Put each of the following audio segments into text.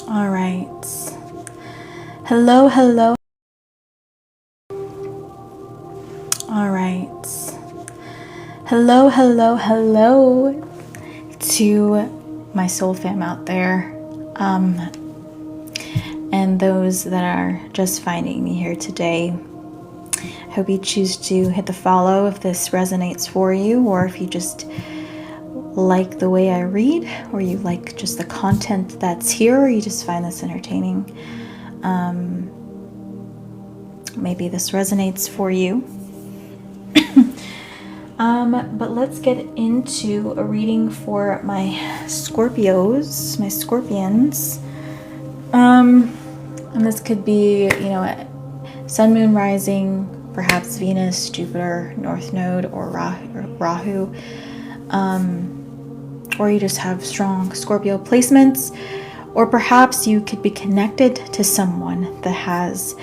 All right. Hello, hello. All right. Hello, hello, hello to my soul fam out there. And those that are just finding me here today. I hope you choose to hit the follow if this resonates for you, or if you just like the way I read, or you like just the content that's here, or you just find this entertaining. Maybe this resonates for you. But let's get into a reading for my Scorpios, my Scorpions. And this could be, Sun, Moon, Rising, perhaps Venus, Jupiter, North Node, or Rahu. Or you just have strong Scorpio placements. Or perhaps you could be connected to someone that has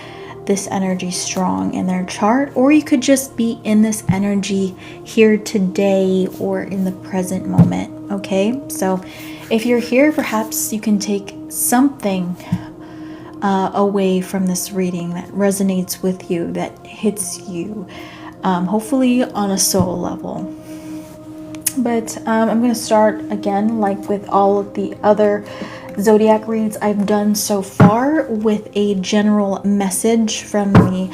this energy strong in their chart, or you could just be in this energy here today or in the present moment. Okay, so if you're here, perhaps you can take something away from this reading that resonates with you, that hits you, hopefully on a soul level. But I'm going to start again, like with all of the other zodiac reads I've done so far, with a general message from the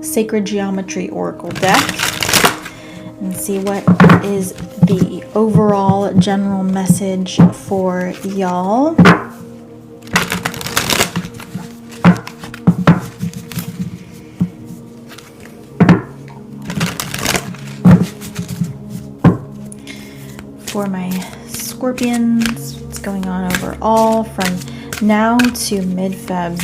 Sacred Geometry Oracle deck, and see what is the overall general message for y'all. For my Scorpions, what's going on overall from now to mid-Feb.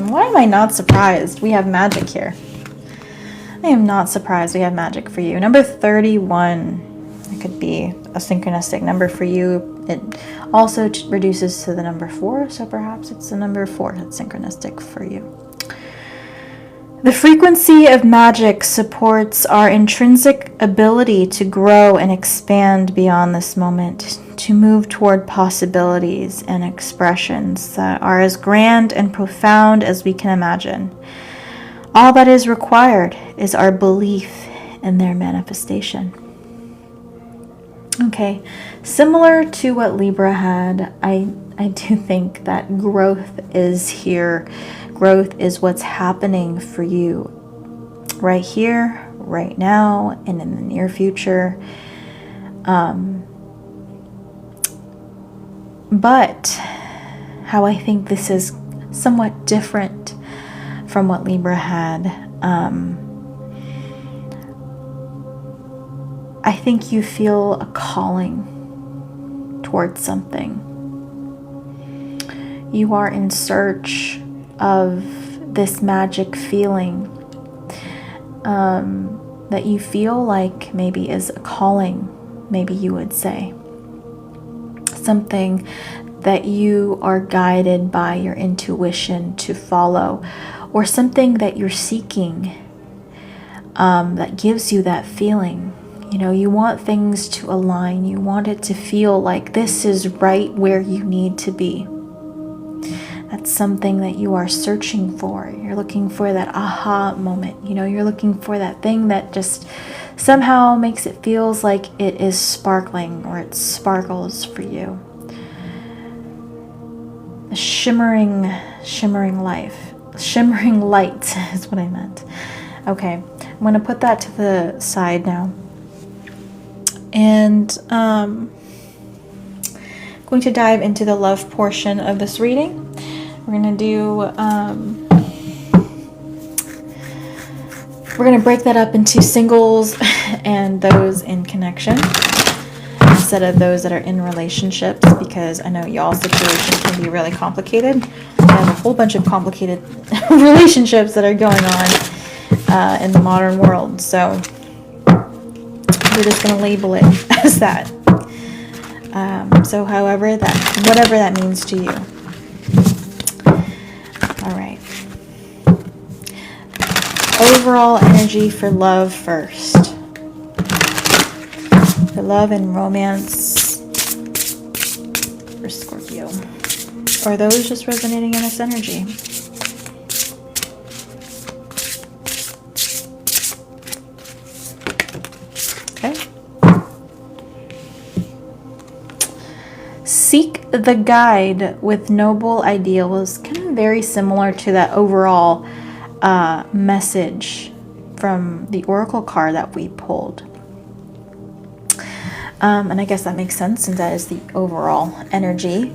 Why am I not surprised? We have magic here. I am not surprised we have magic for you. Number 31. It could be a synchronistic number for you. It also reduces to the number 4, so perhaps it's the number 4 that's synchronistic for you. The frequency of magic supports our intrinsic ability to grow and expand beyond this moment, to move toward possibilities and expressions that are as grand and profound as we can imagine. All that is required is our belief in their manifestation. Okay, similar to what Libra had, I do think that growth is here. Growth is what's happening for you right here, right now, and in the near future. But how I think this is somewhat different from what Libra had. I think you feel a calling towards something. You are in search of this magic feeling that you feel like maybe is a calling, maybe you would say. Something that you are guided by your intuition to follow, or something that you're seeking that gives you that feeling. You want things to align. You want it to feel like this is right where you need to be. That's something that you are searching for. You're looking for that aha moment. You're looking for that thing that just somehow makes it feels like it is sparkling, or it sparkles for you. A shimmering life. Shimmering light is what I meant. Okay, I'm going to put that to the side now. And going to dive into the love portion of this reading. We're going to do, we're going to break that up into singles and those in connection, instead of those that are in relationships, because I know y'all's situation can be really complicated. I have a whole bunch of complicated relationships that are going on in the modern world, so we're just going to label it as that. So whatever that means to you. All right. Overall energy for love first. for love and romance for Scorpio. Or those just resonating in this energy. Okay. Seek the guide with noble ideals. Kind of very similar to that overall message from the oracle card that we pulled. And I guess that makes sense since that is the overall energy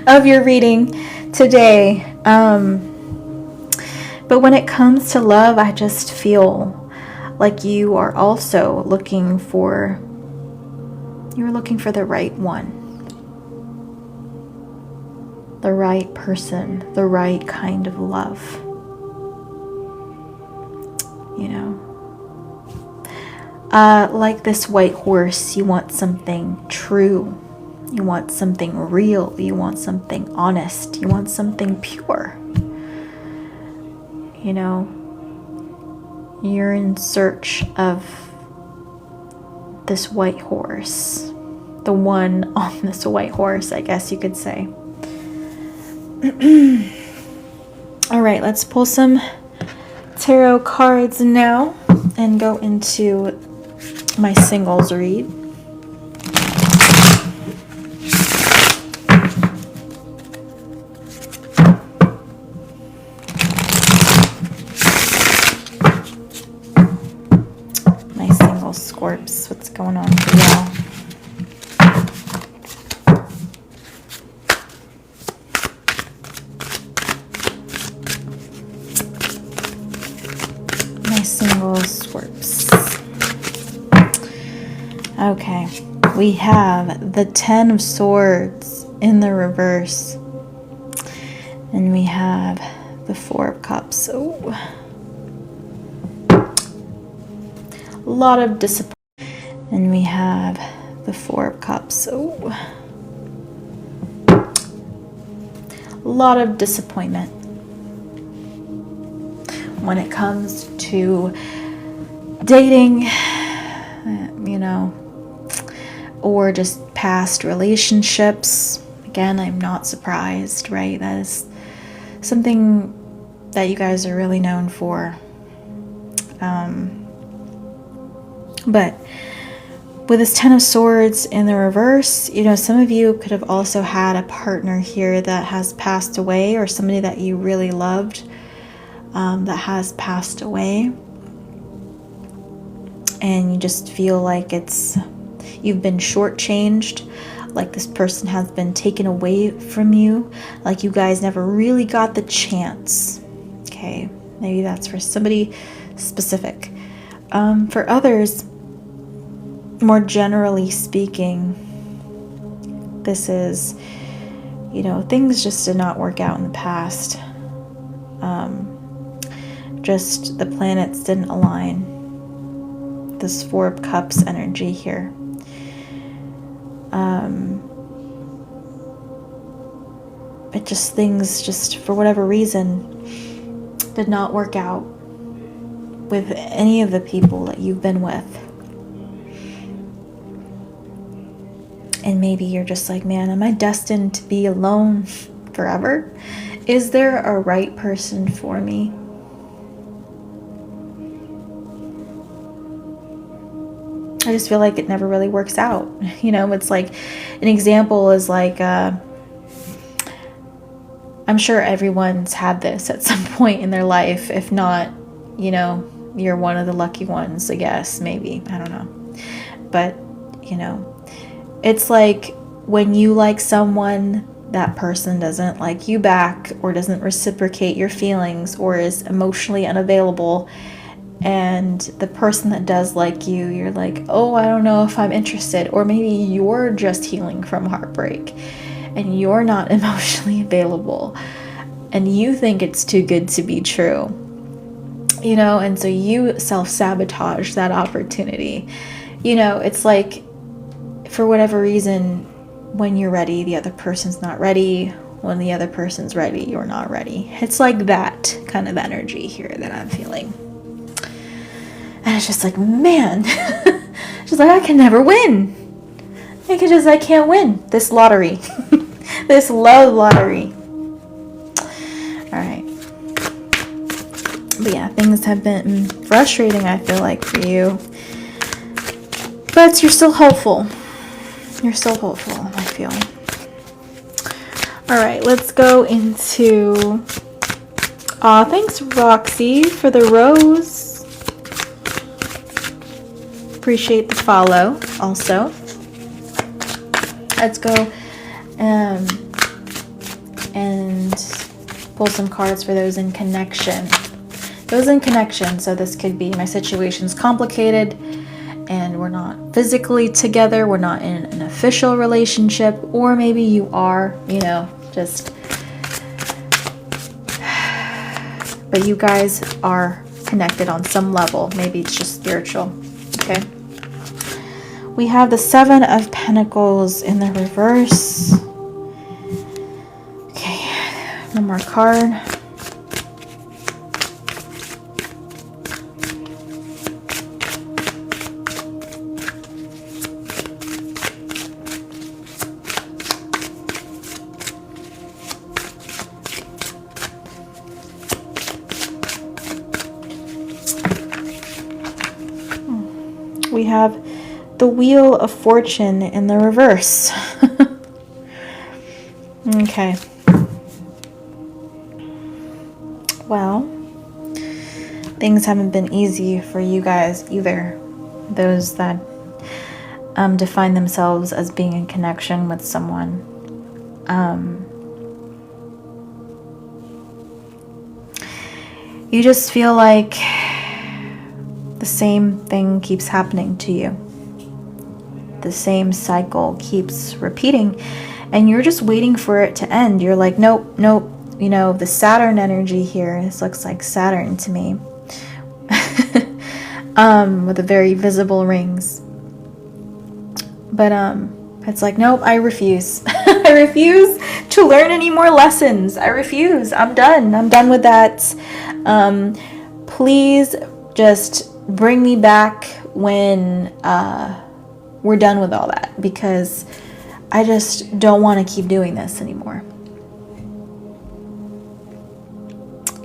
of your reading today. But when it comes to love, I just feel like you are also looking for, you're looking for the right one. The right person, the right kind of love. You know, like this white horse, you want something true. You want something real. You want something honest. You want something pure. You know, you're in search of this white horse. The one on this white horse, I guess you could say. All right, let's pull some tarot cards now and go into my singles read. My single Scorps, what's going on for y'all? Single Scorps. Okay, we have the 10 of Swords in the reverse, and we have the 4 of Cups. Oh, a lot of disappointment, and we have the 4 of Cups. Oh, a lot of disappointment when it comes to dating, you know, or just past relationships. Again, I'm not surprised, right? That is something that you guys are really known for. But with this 10 of Swords in the reverse, you know, some of you could have also had a partner here that has passed away, or somebody that you really loved that has passed away, and you just feel like you've been shortchanged, like this person has been taken away from you, like you guys never really got the chance. Okay, maybe that's for somebody specific. For others, more generally speaking, this is, you know, things just did not work out in the past. Just the planets didn't align. This 4 of Cups energy here. It just, things just for whatever reason did not work out with any of the people that you've been with. And maybe you're just like, man, am I destined to be alone forever? Is there a right person for me? I just feel like it never really works out. You know, it's like, an example is like, I'm sure everyone's had this at some point in their life. If not, you know, you're one of the lucky ones, I guess, maybe. I don't know. But, you know, it's like when you like someone, that person doesn't like you back, or doesn't reciprocate your feelings, or is emotionally unavailable. And the person that does like you, you're like, oh, I don't know if I'm interested. Or maybe you're just healing from heartbreak and you're not emotionally available and you think it's too good to be true, you know, and so you self-sabotage that opportunity. You know, it's like, for whatever reason, when you're ready, the other person's not ready. When the other person's ready, you're not ready. It's like that kind of energy here that I'm feeling. And it's just like, man, She's like, I can never win. I can't win this lottery. This love lottery. Alright. But yeah, things have been frustrating, I feel like, for you. But you're still hopeful. You're still hopeful, I feel. Alright, let's go into... Aw, thanks, Roxy, for the rose. Appreciate the follow, also. Let's go and pull some cards for those in connection. Those in connection, so this could be my situation's complicated and we're not physically together, we're not in an official relationship, or maybe you are, you know, just... But you guys are connected on some level. Maybe it's just spiritual, okay? We have the Seven of Pentacles in the reverse. Okay, one more card. We have the Wheel of Fortune in the reverse. Okay. Well, things haven't been easy for you guys either. Those that define themselves as being in connection with someone. You just feel like the same thing keeps happening to you. The same cycle keeps repeating, and you're just waiting for it to end. You're like, nope, nope. You know, the Saturn energy here, this looks like Saturn to me. With the very visible rings. But it's like, nope, I refuse. I refuse to learn any more lessons. I refuse. I'm done. I'm done with that. Please just bring me back when we're done with all that, because I just don't want to keep doing this anymore.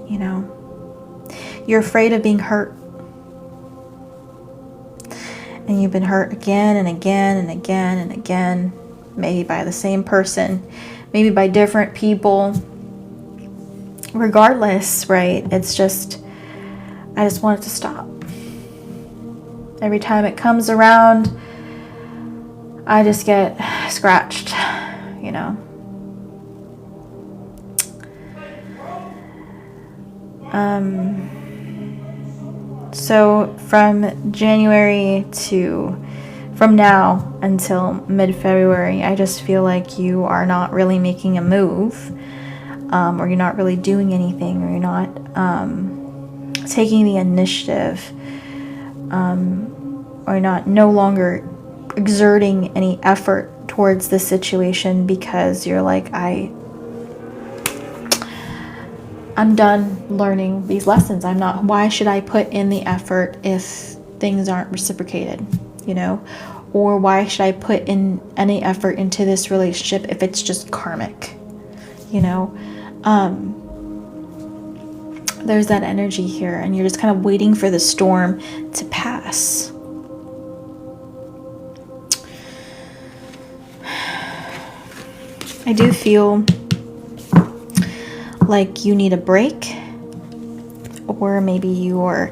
You know, you're afraid of being hurt. And you've been hurt again and again and again and again, maybe by the same person, maybe by different people. Regardless, right? It's just, I just want it to stop. Every time it comes around, I just get scratched, you know. So from now until mid-February, I just feel like you are not really making a move, or you're not really doing anything, or you're not taking the initiative, or you're not no longer exerting any effort towards the situation, because you're like, I'm done learning these lessons. Why should I put in the effort if things aren't reciprocated, you know? Or why should I put in any effort into this relationship if it's just karmic, you know? There's that energy here, and you're just kind of waiting for the storm to pass. I do feel like you need a break, or maybe you're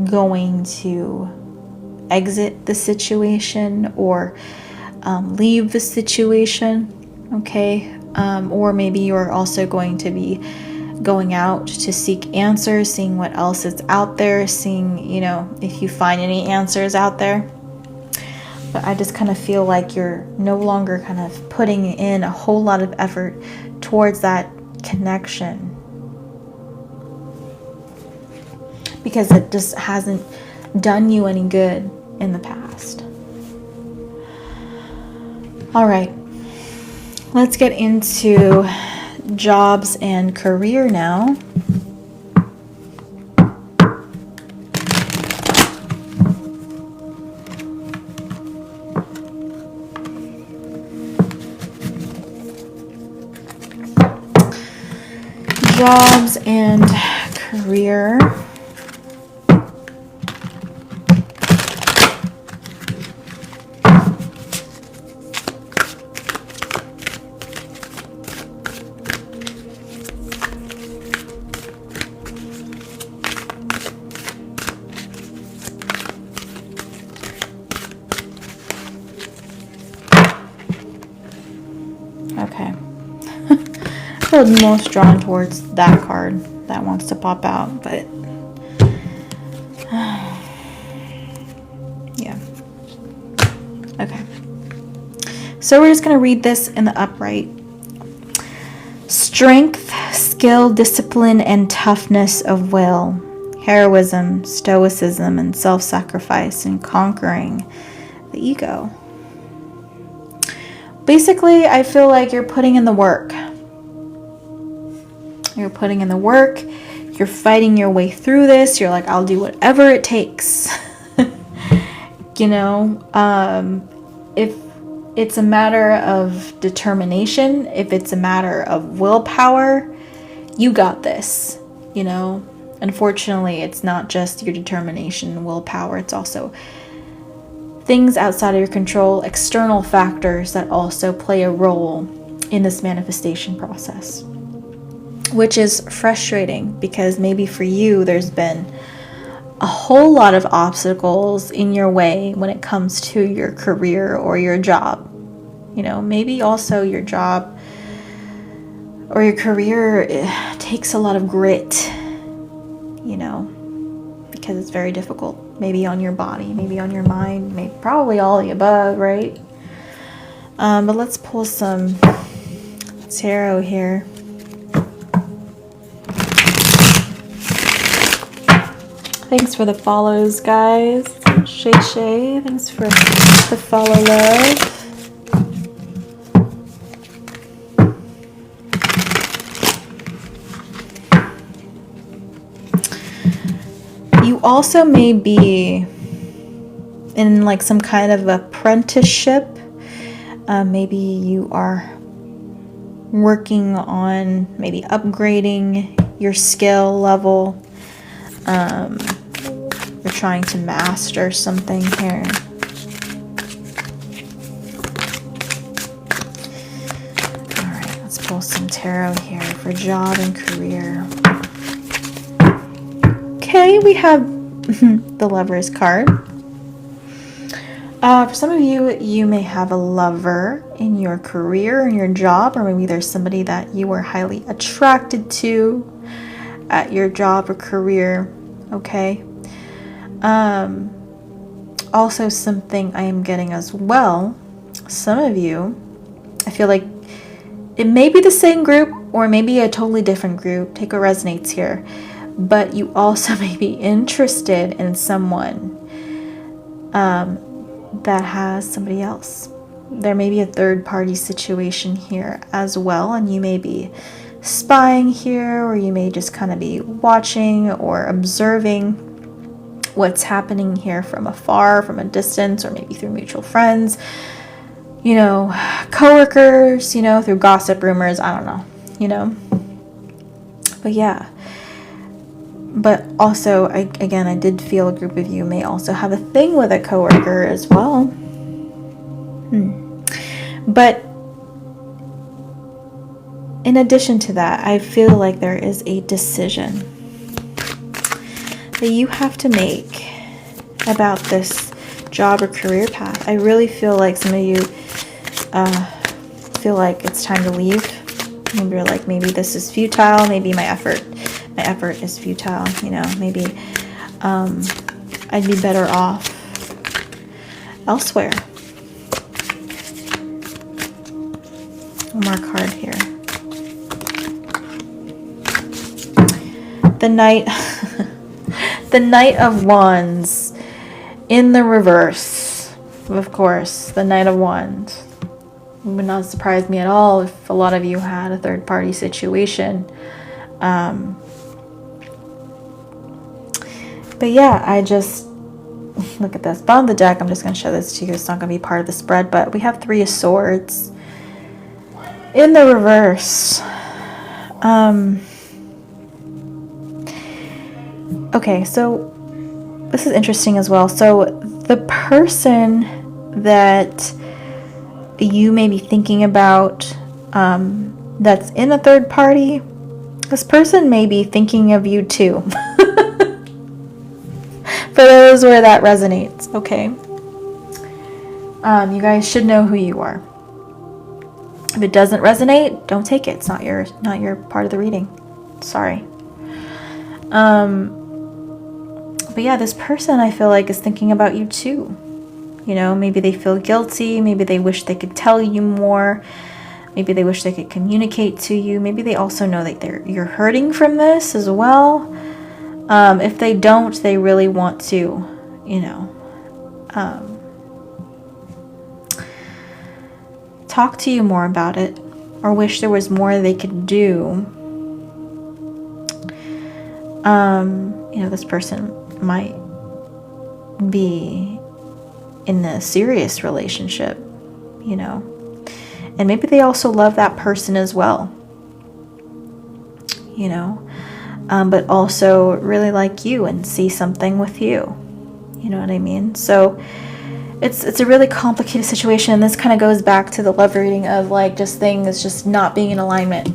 going to exit the situation, or leave the situation, okay? Or maybe you're also going to be going out to seek answers, seeing what else is out there, seeing, you know, if you find any answers out there. But I just kind of feel like you're no longer kind of putting in a whole lot of effort towards that connection, because it just hasn't done you any good in the past. All right, let's get into jobs and career now. jobs and career. Okay. I feel most drawn towards that card that wants to pop out, but yeah. Okay. So we're just going to read this in the upright. Strength, skill, discipline, and toughness of will. Heroism, stoicism, and self-sacrifice in conquering the ego. Basically, I feel like you're putting in the work. You're putting in the work. You're fighting your way through this. You're like, I'll do whatever it takes. You know, if it's a matter of determination, if it's a matter of willpower, you got this, you know. Unfortunately, it's not just your determination and willpower. It's also things outside of your control, external factors that also play a role in this manifestation process, which is frustrating because maybe for you there's been a whole lot of obstacles in your way when it comes to your career or your job. You know, maybe also your job or your career takes a lot of grit, you know, because it's very difficult. Maybe on your body, maybe on your mind, maybe probably all the above, right? But let's pull some tarot here. Thanks for the follows, guys. Shay Shay, thanks for the follow, love. You also may be in like some kind of apprenticeship. Maybe you are working on maybe upgrading your skill level. You're trying to master something here. Alright, let's pull some tarot here for job and career. Okay, we have the Lover's card. For some of you, you may have a lover in your career, in your job, or maybe there's somebody that you are highly attracted to at your job or career. Okay. Also something I am getting as well, some of you, I feel like it may be the same group or maybe a totally different group. Take what resonates here. But you also may be interested in someone that has somebody else. There may be a third party situation here as well, and you may be spying here, or you may just kind of be watching or observing what's happening here from afar, from a distance, or maybe through mutual friends, you know, coworkers, you know, through gossip, rumors, I don't know, you know. But yeah. But also, I did feel a group of you may also have a thing with a coworker as well. But in addition to that, I feel like there is a decision that you have to make about this job or career path. I really feel like some of you feel like it's time to leave. Maybe you're like, maybe this is futile. Maybe my effort is futile. You know, maybe I'd be better off elsewhere. One more card here. The Knight, the Knight of Wands in the reverse. Of course, the Knight of Wands. It would not surprise me at all if a lot of you had a third party situation. But yeah, I just look at this. Bottom of the deck, I'm just going to show this to you. It's not going to be part of the spread, but we have Three of Swords in the reverse. Okay, so this is interesting as well. So the person that you may be thinking about, that's in a third party, this person may be thinking of you too. For those where that resonates, okay? You guys should know who you are. If it doesn't resonate, don't take it. It's not your part of the reading. Sorry. But yeah, this person I feel like is thinking about you too. You know, maybe they feel guilty. Maybe they wish they could tell you more. Maybe they wish they could communicate to you. Maybe they also know that you're hurting from this as well. If they don't, they really want to, you know, talk to you more about it, or wish there was more they could do. You know, this person might be in a serious relationship, you know, and maybe they also love that person as well, you know, but also really like you and see something with you, you know what I mean? So it's a really complicated situation, and this kind of goes back to the love reading of like just things just not being in alignment.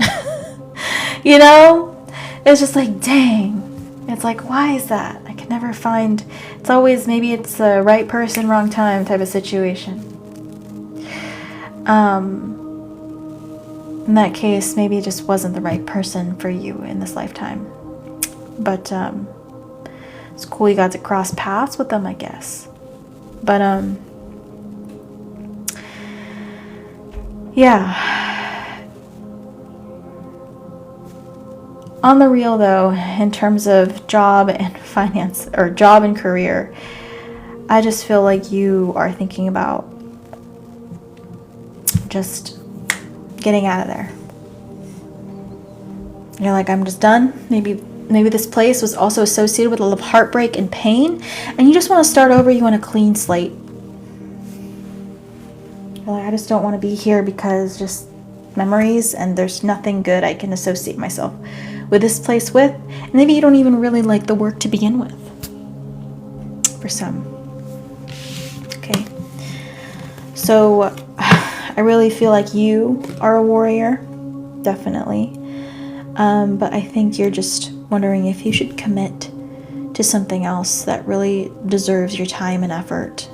You know, it's just like, dang, it's like, why is that? I can never find, it's always, maybe it's the right person, wrong time type of situation. In that case, maybe it just wasn't the right person for you in this lifetime. But it's cool you got to cross paths with them, I guess. But yeah. On the real though, in terms of job and finance, or job and career, I just feel like you are thinking about just getting out of there. You're like, I'm just done. Maybe this place was also associated with a lot of heartbreak and pain, and you just want to start over. You want a clean slate. You're like, I just don't want to be here because just memories, and there's nothing good I can associate myself with this place with. And maybe you don't even really like the work to begin with, for some. Okay, so I really feel like you are a warrior, definitely, but I think you're just wondering if you should commit to something else that really deserves your time and effort.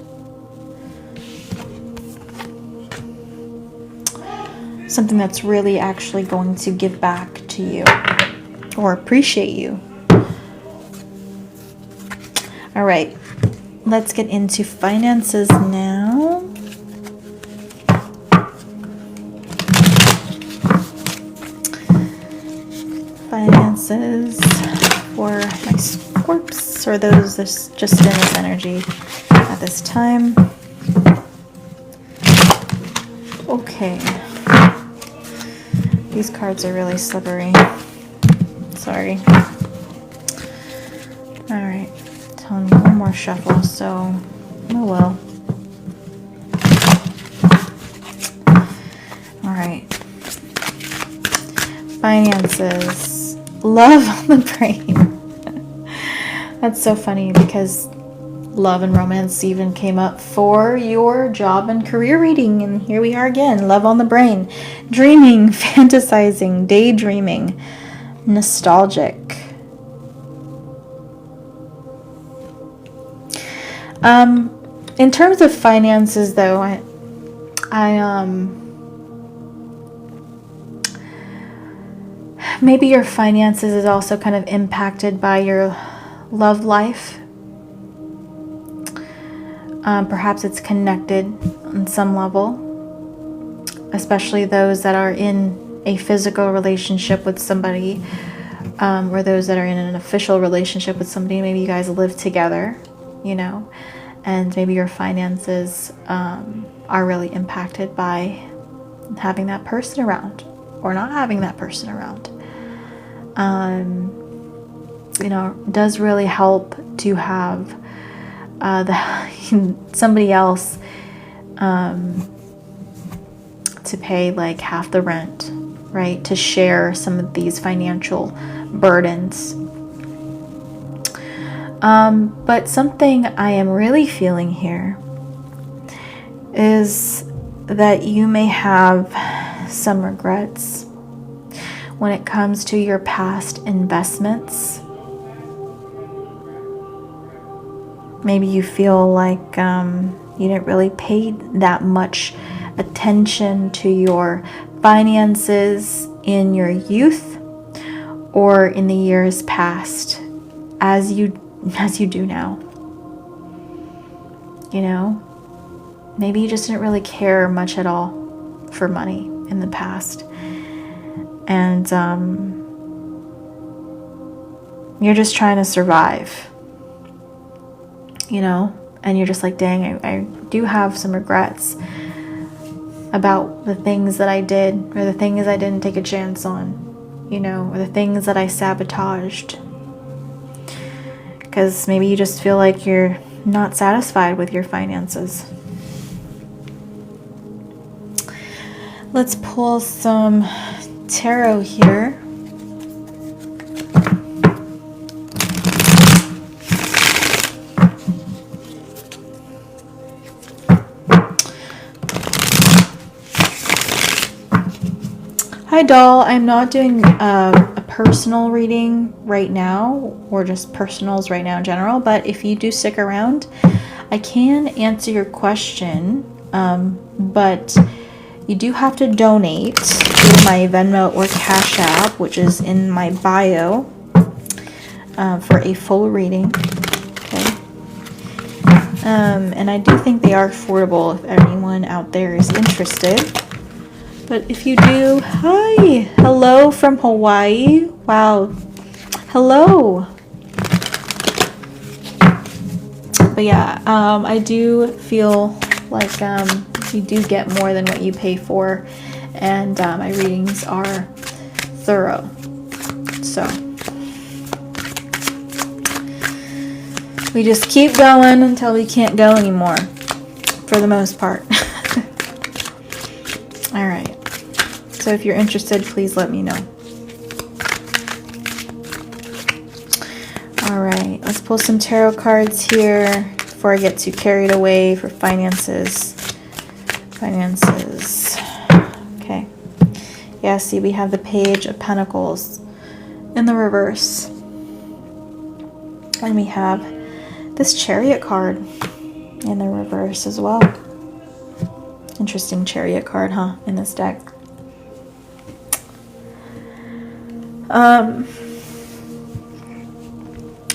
Something that's really actually going to give back to you or appreciate you. All right, let's get into finances now. Finances for my Scorps, or those that's just in this energy at this time. Okay. These cards are really slippery. Sorry. Alright. Telling me one more shuffle, so oh well. Alright. Finances. Love on the brain. That's so funny because love and romance even came up for your job and career reading, and here we are again. Love on the brain. Dreaming, fantasizing, daydreaming, nostalgic. In terms of finances though, I maybe your finances is also kind of impacted by your love life. Perhaps it's connected on some level, especially those that are in a physical relationship with somebody, or those that are in an official relationship with somebody. Maybe you guys live together, you know, and maybe your finances are really impacted by having that person around or not having that person around. You know, it does really help to have somebody else to pay like half the rent, right? To share some of these financial burdens. But something I am really feeling here is that you may have some regrets when it comes to your past investments. Maybe you feel like you didn't really pay that much attention to your finances in your youth or in the years past as you do now. You know, maybe you just didn't really care much at all for money in the past. And you're just trying to survive, you know, and you're just like, dang, I do have some regrets about the things that I did, or the things I didn't take a chance on, you know, or the things that I sabotaged. Because maybe you just feel like you're not satisfied with your finances. Let's pull some tarot here. Hi doll, I'm not doing a personal reading right now, or just personals right now in general, but if you do stick around, I can answer your question, but you do have to donate to my Venmo or Cash App, which is in my bio, for a full reading. Okay. And I do think they are affordable if anyone out there is interested. But if you do, hi, hello from Hawaii. Wow, hello. But yeah, I do feel like you do get more than what you pay for, and my readings are thorough. So we just keep going until we can't go anymore, for the most part. All right. So if you're interested, please let me know. All right, let's pull some tarot cards here before I get too carried away for finances. Finances. Okay. Yeah, see, we have the Page of Pentacles in the reverse. And we have this Chariot card in the reverse as well. Interesting Chariot card, huh, in this deck.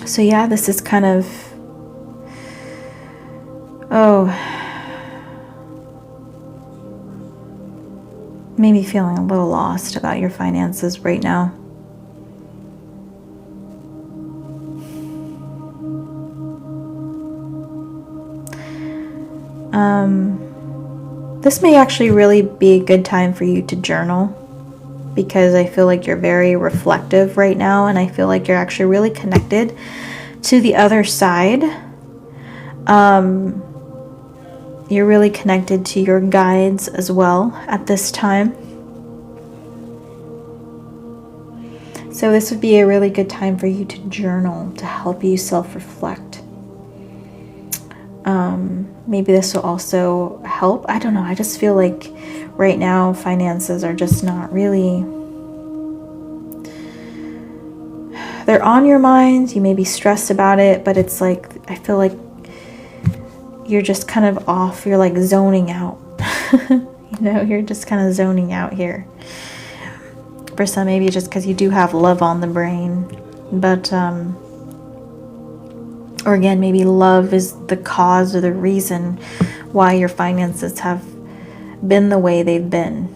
So yeah, this is kind of, maybe feeling a little lost about your finances right now. This may actually really be a good time for you to journal, because I feel like you're very reflective right now, and I feel like you're actually really connected to the other side. You're really connected to your guides as well at this time. So this would be a really good time for you to journal, to help you self-reflect. Maybe this will also help. I don't know. I just feel like right now finances are just not really, they're on your mind. You may be stressed about it, but it's like, I feel like you're just kind of off. You're like zoning out. You know, you're just kind of zoning out here. For some, maybe just because you do have love on the brain, but or again, maybe love is the cause or the reason why your finances have been the way they've been,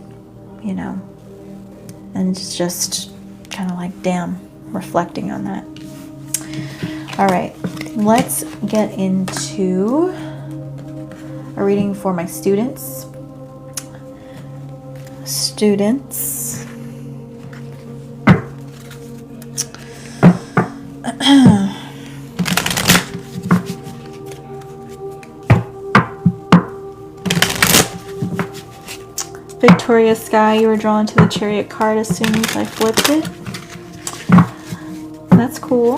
you know. And it's just kind of like, damn, reflecting on that. All right, let's get into a reading for my students. Victorious Sky, you were drawn to the Chariot card as soon as I flipped it. That's cool.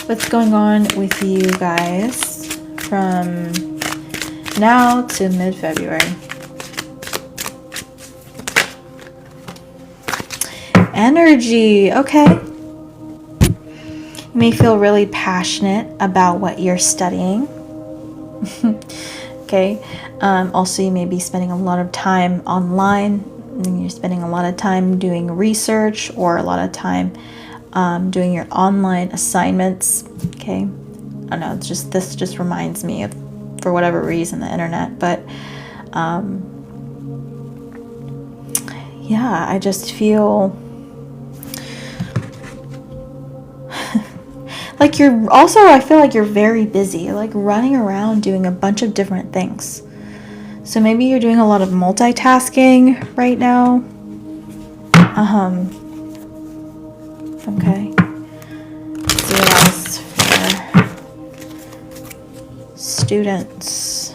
What's going on with you guys from now to mid-February? Energy. Okay. You may feel really passionate about what you're studying. Okay. Also, you may be spending a lot of time online. You're spending a lot of time doing research or a lot of time doing your online assignments. Okay. I don't know. It's just, this just reminds me of, for whatever reason, the internet. But yeah, I just feel like you're also, I feel like you're very busy, like running around doing a bunch of different things. So maybe you're doing a lot of multitasking right now. Okay. Let's see what else for students.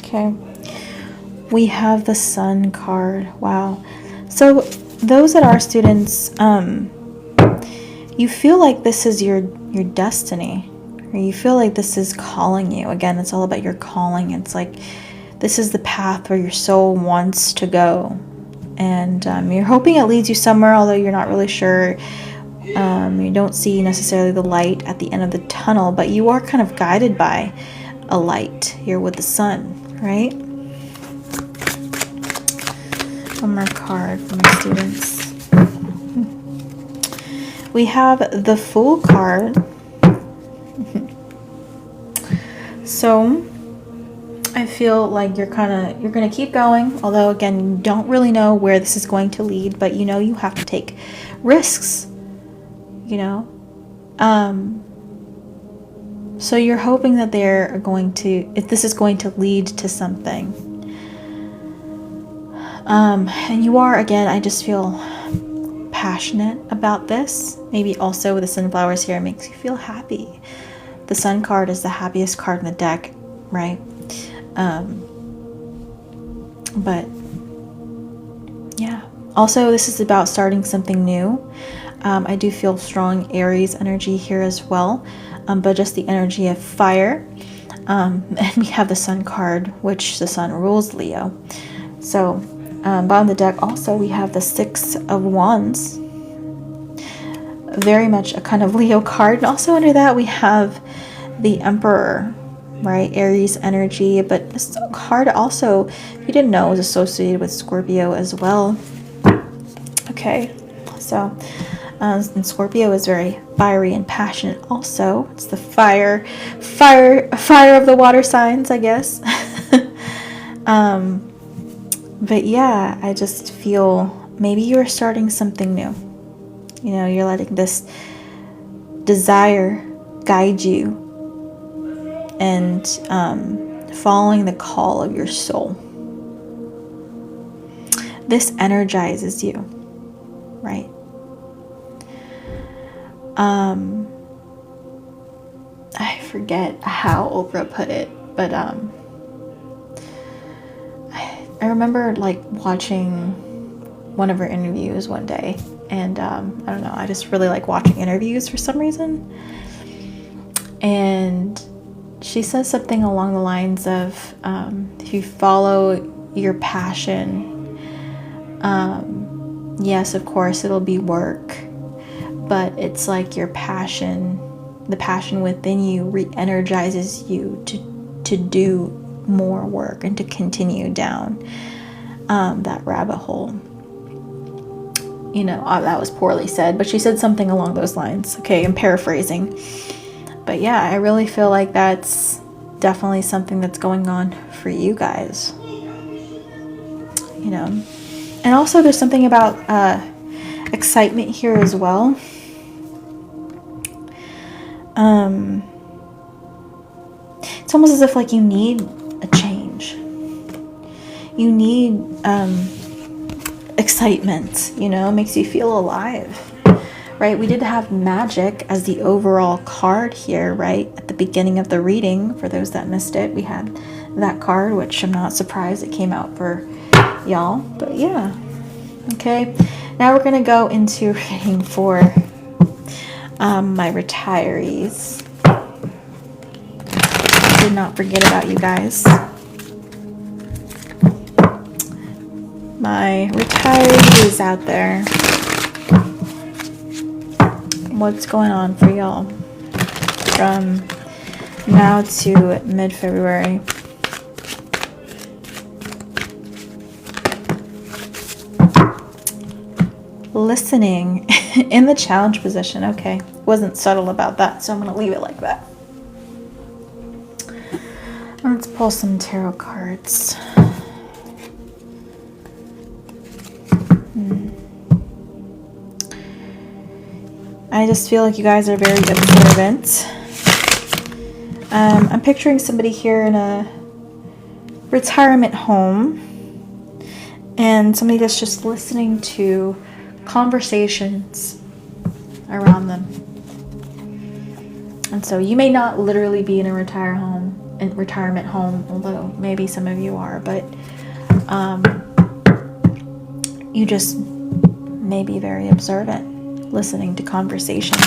Okay, we have the Sun card. Wow. So those that are students, you feel like this is your destiny, or you feel like this is calling you. Again, it's all about your calling. It's like this is the path where your soul wants to go, and you're hoping it leads you somewhere, although you're not really sure. You don't see necessarily the light at the end of the tunnel, but you are kind of guided by a light here with the Sun. Right? One more card for my students. We have the Fool card. So I feel like you're gonna keep going, although again, you don't really know where this is going to lead, but you know you have to take risks, you know. So you're hoping that they're going to, if this is going to lead to something. And you are, again, I just feel passionate about this. Maybe also with the sunflowers here, it makes you feel happy. The Sun card is the happiest card in the deck, right? But yeah. Also, this is about starting something new. I do feel strong Aries energy here as well. But just the energy of fire. And we have the Sun card, which the Sun rules Leo. So bottom of the deck also we have the Six of Wands. Very much a kind of Leo card. And also under that we have the Emperor, right? Aries energy. But this card also, if you didn't know, is associated with Scorpio as well. Okay, so and Scorpio is very fiery and passionate also. It's the fire of the water signs, I guess. But yeah, I just feel maybe you're starting something new. You know, you're letting this desire guide you and following the call of your soul. This energizes you, right? I forget how Oprah put it, but I remember like watching one of her interviews one day, and I don't know, I just really like watching interviews for some reason. And she says something along the lines of, if you follow your passion, yes, of course it'll be work, but it's like your passion, the passion within you re-energizes you to do more work and to continue down that rabbit hole. You know, that was poorly said, but she said something along those lines. Okay, I'm paraphrasing. But yeah, I really feel like that's definitely something that's going on for you guys. You know, and also there's something about excitement here as well. It's almost as if like you need a change. You need excitement, you know, makes you feel alive, right? We did have magic as the overall card here, right? At the beginning of the reading, for those that missed it, we had that card, which I'm not surprised it came out for y'all, but yeah. Okay, now we're gonna go into reading for my retirees. Did not forget about you guys. My retirees out there. What's going on for y'all from now to mid-February? Listening in the challenge position. Okay, wasn't subtle about that, so I'm going to leave it like that. Let's pull some tarot cards. I just feel like you guys are very observant. I'm picturing somebody here in a retirement home, and somebody that's just listening to conversations around them. And so you may not literally be in a retirement home, although maybe some of you are, but you just may be very observant, listening to conversations.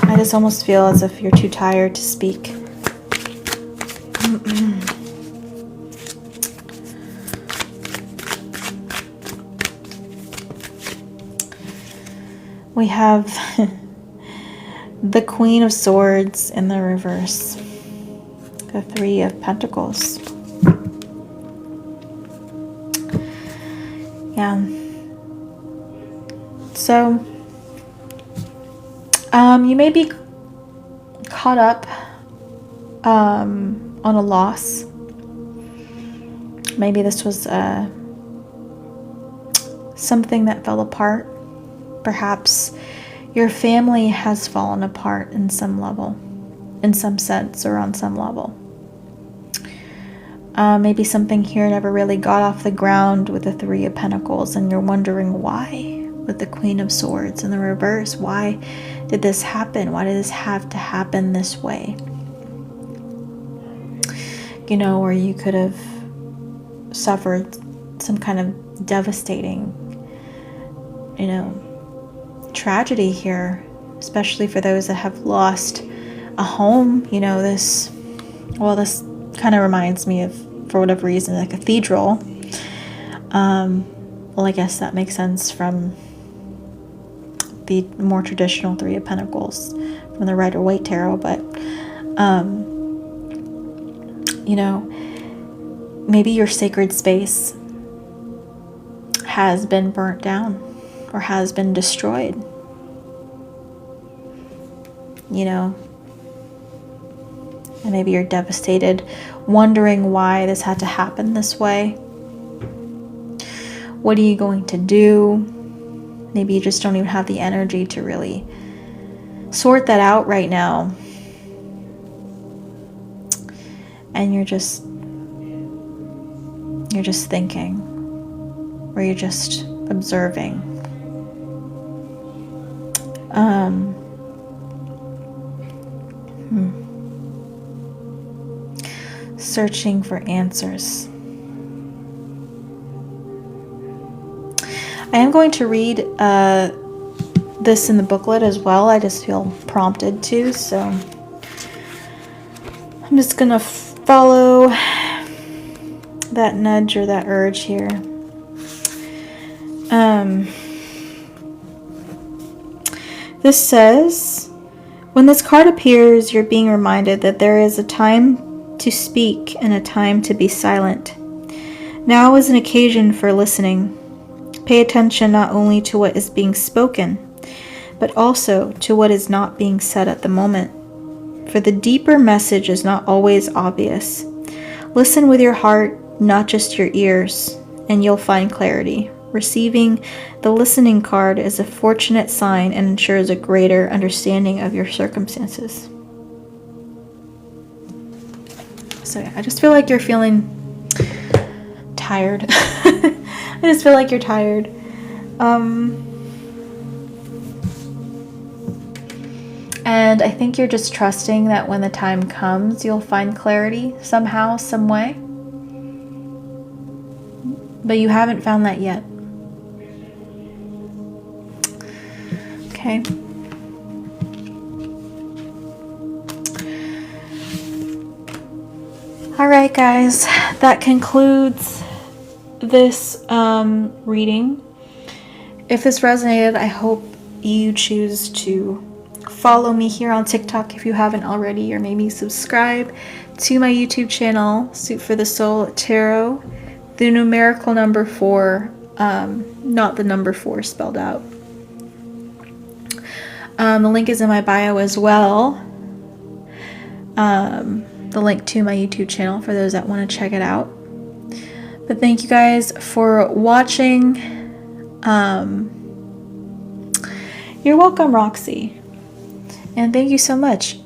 I just almost feel as if you're too tired to speak. We have the Queen of Swords in the reverse, the Three of Pentacles. Yeah. So, you may be caught up on a loss. Maybe this was something that fell apart. Perhaps your family has fallen apart in some level, in some sense, or on some level. Maybe something here never really got off the ground with the Three of Pentacles, and you're wondering why with the Queen of Swords in the reverse. Why did this happen? Why did this have to happen this way? You know, or you could have suffered some kind of devastating, you know, tragedy here, especially for those that have lost a home. You know, this kind of reminds me of, for whatever reason, a cathedral. Well, I guess that makes sense from the more traditional Three of Pentacles from the Rider-Waite Tarot, but you know, maybe your sacred space has been burnt down or has been destroyed. You know, and maybe you're devastated, wondering why this had to happen this way. What are you going to do? Maybe you just don't even have the energy to really sort that out right now. And you're just thinking, or you're just observing. Searching for answers. I am going to read this in the booklet as well. I just feel prompted to, so I'm just gonna follow that nudge or that urge here. This says, when this card appears, you're being reminded that there is a time to speak and a time to be silent. Now is an occasion for listening. Pay attention not only to what is being spoken, but also to what is not being said at the moment. For the deeper message is not always obvious. Listen with your heart, not just your ears, and you'll find clarity. Receiving the listening card is a fortunate sign and ensures a greater understanding of your circumstances. So So I just feel like you're feeling tired. I just feel like you're tired. And I think you're just trusting that when the time comes, you'll find clarity somehow, some way. But you haven't found that yet. Okay. All right, guys, that concludes this reading. If this resonated, I hope you choose to follow me here on TikTok if you haven't already, or maybe subscribe to my YouTube channel, Suit for the Soul Tarot, the numerical number 4, not the number 4 spelled out. The link is in my bio as well. The link to my YouTube channel for those that want to check it out. But thank you guys for watching. You're welcome, Roxy. And thank you so much.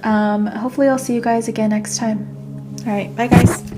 Hopefully I'll see you guys again next time. All right, bye guys.